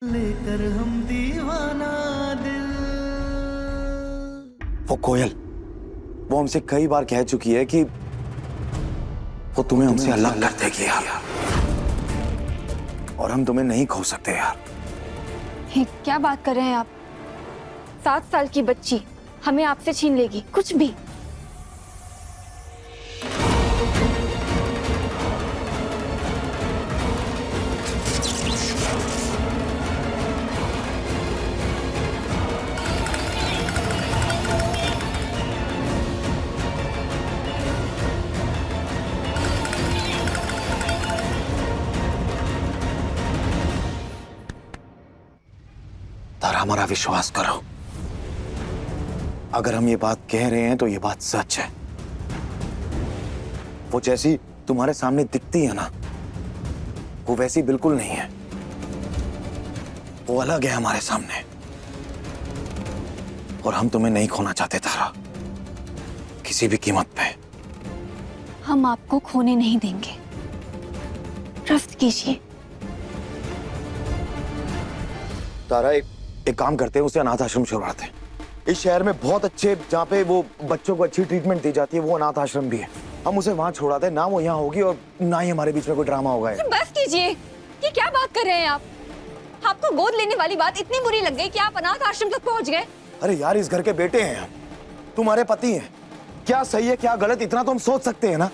लेकर हम दीवाना दिल। वो कोयल, वो हमसे कई बार कह चुकी है कि वो तुम्हें हमसे अलग कर देगी यार, और हम तुम्हें नहीं खो सकते यार। ये क्या बात कर रहे हैं आप? 7 साल की बच्ची हमें आपसे छीन लेगी कुछ भी? तारा, हमारा विश्वास करो, अगर हम ये बात कह रहे हैं तो ये बात सच है। वो जैसी तुम्हारे सामने दिखती है ना, वो वैसी बिल्कुल नहीं है। वो अलग है हमारे सामने, और हम तुम्हें नहीं खोना चाहते तारा, किसी भी कीमत पे। हम आपको खोने नहीं देंगे, ट्रस्ट कीजिए। तारा, एक काम करते हैं, उसे अनाथ आश्रम छुड़वाते हैं। इस शहर में बहुत अच्छे, जहाँ पे वो बच्चों को अच्छी ट्रीटमेंट दी जाती है, वो अनाथ आश्रम भी है। हम उसे वहां छोड़ाते हैं, ना वो यहाँ होगी और ना ही हमारे बीच में कोई ड्रामा होगा। बस कीजिए, ये क्या बात कर रहे हैं आप? आपको गोद लेने वाली बात इतनी बुरी लग गई कि आप अनाथ आश्रम तक पहुंच गए? अरे यार, इस घर के बेटे हैं हम, तुम्हारे पति हैं। क्या सही है क्या गलत, इतना तो हम सोच सकते हैं ना।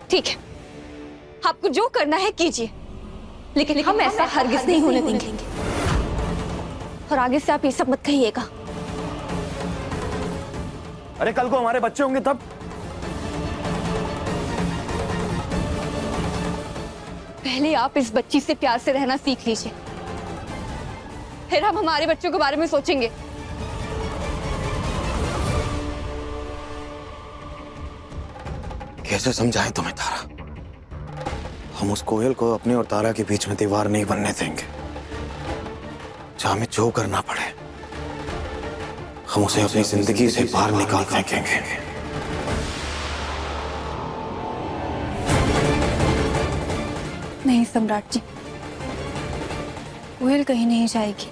ठीक है, आपको जो करना है कीजिए, लेकिन हम ऐसा हरगिज नहीं होने देंगे। और आगे से आप ये सब मत कहिएगा। अरे कल को हमारे बच्चे होंगे तब? पहले आप इस बच्ची से प्यार से रहना सीख लीजिए, फिर हम हमारे बच्चों के बारे में सोचेंगे। कैसे समझाएं तुम्हें तारा? हम उस कोयल को अपने और तारा के बीच में दीवार नहीं बनने देंगे। चाहे हमें जो करना पड़े, हम उसे अपनी जिंदगी से बाहर निकाल फेंकेंगे। नहीं सम्राट जी, कोयल कहीं नहीं जाएगी।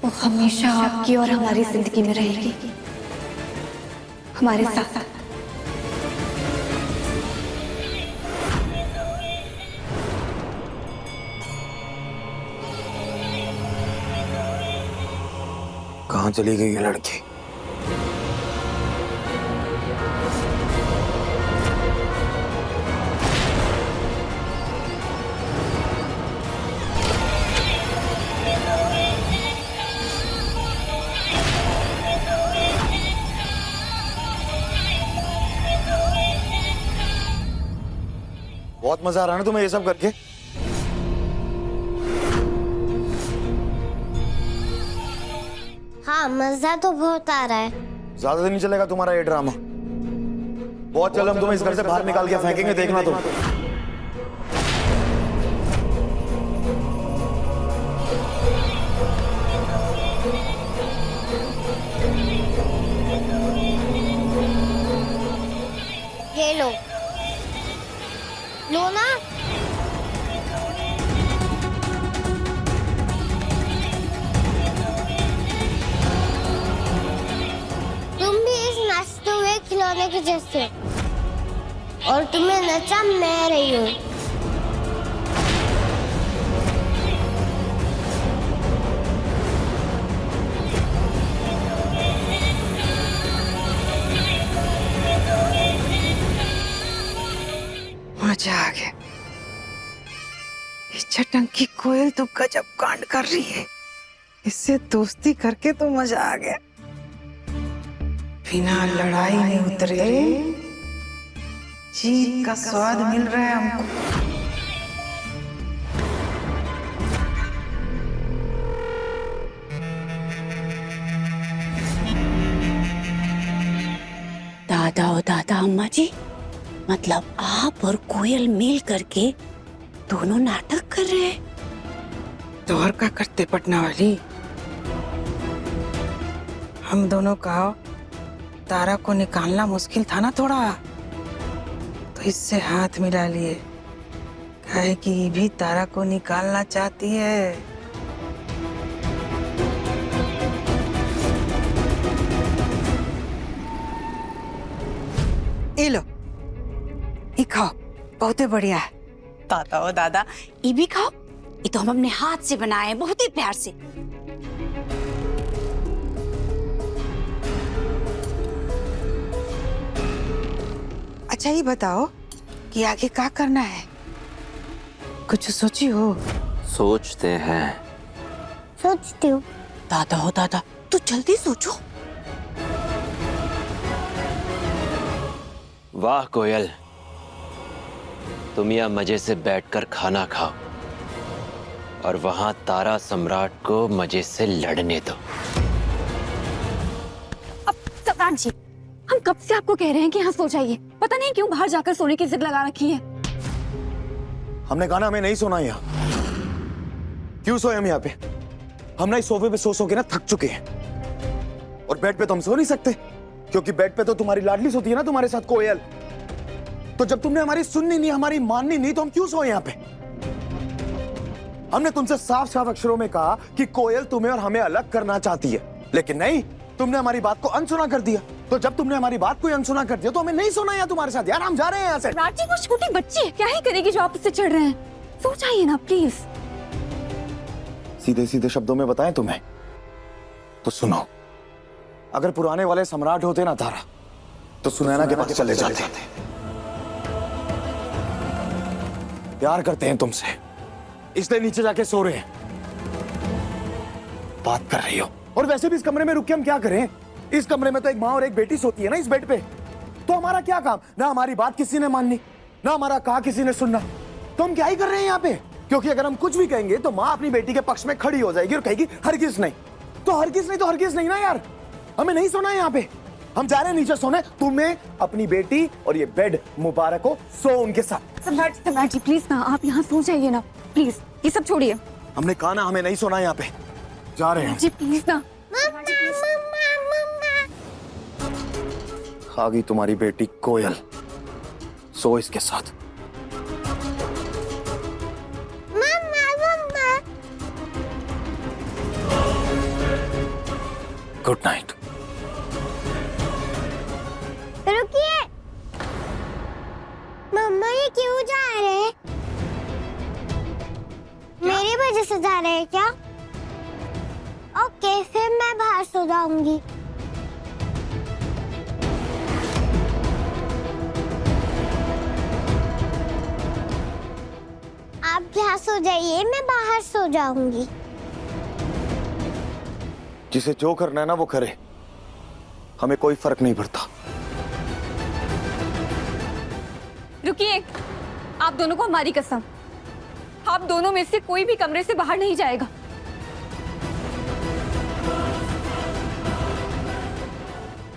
वो हमेशा आपकी और हमारी जिंदगी में रहेगी, हमारे साथ। कहाँ चली गई ये लड़की? बहुत मजा आ रहा है ना तुम्हें ये सब करके? हाँ, मजा तो बहुत आ रहा है। ज्यादा दिन नहीं चलेगा तुम्हारा ये ड्रामा। बहुत जल्द हम तुम्हें इस घर से बाहर निकाल के फेंकेंगे, देखना तुम। ये लो, लो ना। तुम भी इस नाचते हुए खिलौने के जैसे, और तुम्हें नचा मैं रही हूँ। मजा आ गया। ये चटंकी कोयल तो गजब कांड कर रही है। इससे दोस्ती करके तो मजा आ गया। बिना लड़ाई में उतरे जीत का स्वाद मिल रहा है हमको। दादा और दादा अम्मा जी, मतलब आप और कोयल मिल करके दोनों नाटक कर रहे हैं? तो और क्या करते पटना वाली? हम दोनों का तारा को निकालना मुश्किल था ना थोड़ा, तो इससे हाथ मिला लिए। काहे कि ये भी तारा को निकालना चाहती है। ये लो, ये खाओ, बहुते बढ़िया है। दादा ओ दादा, ये भी खाओ। ये तो हम अपने हाथ से बनाए हैं, बहुत ही प्यार से। अच्छा ये बताओ कि आगे क्या करना है? कुछ सोची हो? सोचते हैं। सोचती हूँ। दादा हो दादा, तू जल्दी सोचो। वाह कोयल, तुम यहाँ मजे से बैठकर खाना खाओ और वहां तारा सम्राट को मजे से लड़ने दो। अब सम्राट जी, हम कब से आपको कह रहे हैं कि यहाँ सो जाइए, पता नहीं क्यों बाहर जाकर सोने की जिद लगा रखी है। हमने कहा ना हमें नहीं सोना यहाँ। क्यों सोए हम यहाँ पे? हम ना इस सोफे पे सो के ना थक चुके हैं, और बेड पे तो हम सो नहीं सकते क्योंकि बेड पे तो तुम्हारी लाडली सोती है ना तुम्हारे साथ कोयल। तो जब तुमने हमारी सुननी नहीं, हमारी माननी नहीं, तो हम क्यों सोए यहाँ पे? हमने तुमसे साफ साफ अक्षरों में कहा कि कोयल तुम्हें और हमें अलग करना चाहती है, लेकिन नहीं, तुमने हमारी बात को अनसुना कर दिया। तो जब तुमने हमारी बात को अनसुना कर दिया तो हमें नहीं सोना यहाँ तुम्हारे साथ। यार हम जा रहे हैं यहाँ से। सम्राट जी, वो छोटी बच्ची है, क्या ही करेगी जो आप उससे चिढ़ रहे हैं? सो जाइए ना प्लीज। सीधे सीधे शब्दों में बताएं तुम्हें तो सुनो, अगर पुराने वाले सम्राट होते ना तारा, तो सुनैना के पास चले जाते। प्यार करते हैं तुमसे, इसलिए नीचे जाके सो रहे हैं। बात कर रही हो, और वैसे भी इस कमरे में रुक के हम क्या करें? इस कमरे में तो एक माँ और एक बेटी सोती है ना इस बेड पे। तो हमारा क्या काम? ना हमारी बात किसी ने माननी, ना हमारा कहा किसी ने सुनना। तो हम क्या ही कर रहे हैं यहाँ पे? क्योंकि अगर हम कुछ भी कहेंगे तो माँ अपनी बेटी के पक्ष में खड़ी हो जाएगी और कहेगी हरगिज नहीं। तो हरगिज नहीं तो हरगिज नहीं ना यार। हमें नहीं सोना है यहाँ पे, हम जा रहे हैं नीचे सोने। तुम्हें अपनी बेटी और ये बेड मुबारक हो, सो उनके साथ। सम्राट जी प्लीज ना, आप यहाँ सो जाइए ना प्लीज, ये सब छोड़िए। हमने कहा ना हमें नहीं सोना यहाँ पे, जा रहे हैं जी प्लीज ना। आ गई तुम्हारी बेटी कोयल, सो इसके साथ। Good night. रुकिए, मम्मा ये क्यों जा रहे हैं? मेरी वजह से जा रहे हैं क्या? ओके, फिर मैं बाहर सो जाऊंगी। आप यहाँ सो जाइए, मैं बाहर सो जाऊंगी। जिसे जो करना है ना वो करे, हमें कोई फर्क नहीं पड़ता। रुकिए, आप दोनों को हमारी कसम, आप दोनों में से कोई भी कमरे से बाहर नहीं जाएगा।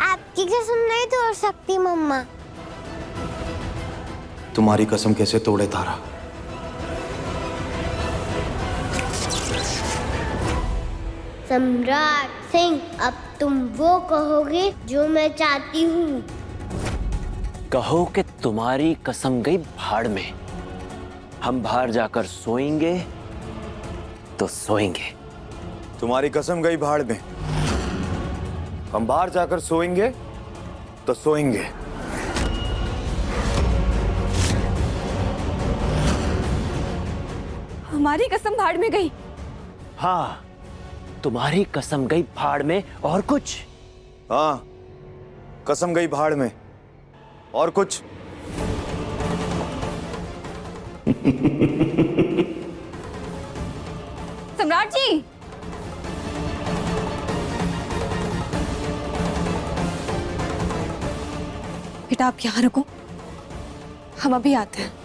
आपकी कसम नहीं तोड़ सकती मम्मा। तुम्हारी कसम कैसे तोड़े तारा? सम्राट सिंह, अब तुम वो कहोगे जो मैं चाहती हूँ। कहो कि तुम्हारी कसम गई भाड़ में, हम बाहर जाकर सोएंगे तो सोएंगे। तुम्हारी कसम गई भाड़ में, हम बाहर जाकर सोएंगे तो सोएंगे। हमारी कसम भाड़ में गई? हाँ, तुम्हारी कसम गई भाड़ में और कुछ? हाँ, कसम गई भाड़ में और कुछ? सम्राट जी, बेटा आप यहाँ रुको, हम अभी आते हैं।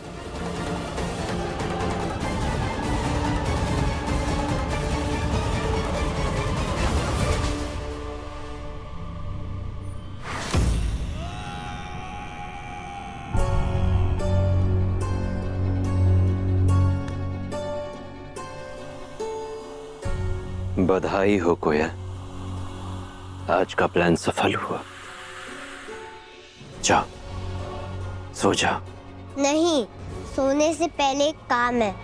बधाई हो कोयल, आज का प्लान सफल हुआ। जाओ, सो जाओ। नहीं, सोने से पहले एक काम है।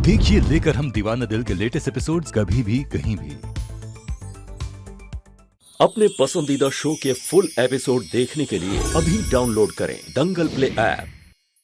देखिए लेकर हम दीवाना दिल के लेटेस्ट एपिसोड्स कभी भी कहीं भी। अपने पसंदीदा शो के फुल एपिसोड देखने के लिए अभी डाउनलोड करें दंगल प्ले ऐप।